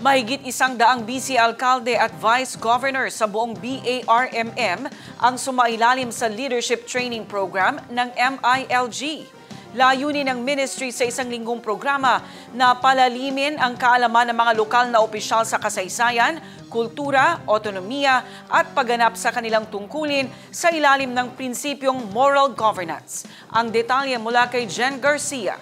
Mahigit 100 BC Alkalde at Vice Governor sa buong BARMM ang sumailalim sa Leadership Training Program ng MILG. Layunin ng ministry sa isang linggong programa na palalimin ang kaalaman ng mga lokal na opisyal sa kasaysayan, kultura, otonomiya at pagganap sa kanilang tungkulin sa ilalim ng prinsipyong moral governance. Ang detalye mula kay Jen Garcia.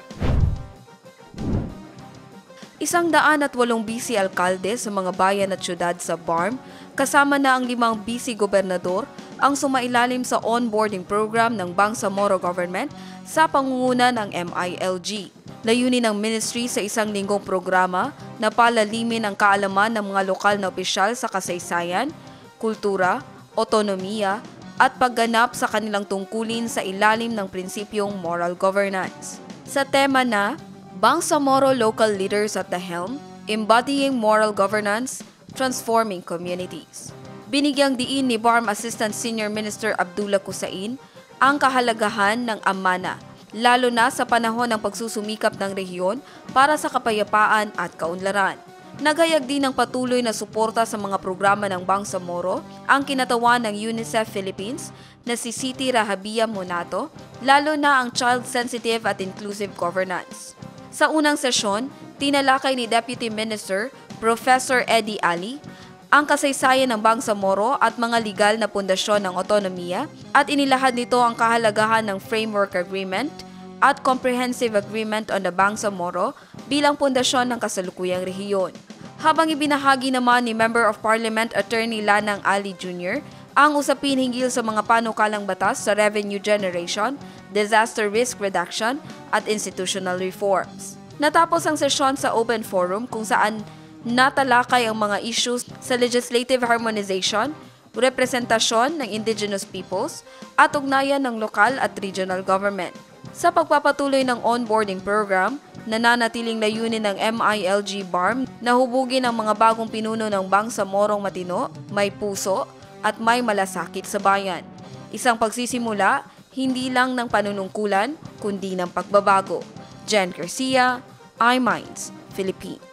108 BC alkalde sa mga bayan at syudad sa BARM, kasama na ang 5 BC gobernador, ang sumailalim sa onboarding program ng Bangsamoro Government sa pangunguna ng MILG. Layunin ng ministry sa isang linggong programa na palalimin ang kaalaman ng mga lokal na opisyal sa kasaysayan, kultura, otonomiya at pagganap sa kanilang tungkulin sa ilalim ng prinsipyong moral governance. Sa tema na Bangsamoro Local Leaders at the Helm, Embodying Moral Governance, Transforming Communities. Binigyang diin ni BARM Assistant Senior Minister Abdullah Kusain ang kahalagahan ng amana, lalo na sa panahon ng pagsusumikap ng rehiyon para sa kapayapaan at kaunlaran. Naghayag din ng patuloy na suporta sa mga programa ng Bangsamoro ang kinatawan ng UNICEF Philippines na si Siti Rahabia Monato, lalo na ang child-sensitive at inclusive governance. Sa unang sesyon, tinalakay ni Deputy Minister Professor Eddie Ali ang kasaysayan ng Bangsamoro at mga legal na pundasyon ng otonomiya at inilahad nito ang kahalagahan ng Framework Agreement at Comprehensive Agreement on the Bangsamoro bilang pundasyon ng kasalukuyang rehiyon. Habang ibinahagi naman ni Member of Parliament Attorney Lanang Ali Jr. ang usapin hinggil sa mga panukalang batas sa revenue generation, disaster risk reduction at institutional reforms. Natapos ang sesyon sa open forum kung saan natalakay ang mga issues sa legislative harmonization, representasyon ng indigenous peoples at ugnayan ng lokal at regional government. Sa pagpapatuloy ng onboarding program, nananatiling layunin ng MILG BARM na hubugin ang mga bagong pinuno ng Bangsamorong matino, may puso at may malasakit sa bayan. Isang pagsisimula, hindi lang ng panunungkulan, kundi ng pagbabago. Jen Garcia, iMinds, Philippines.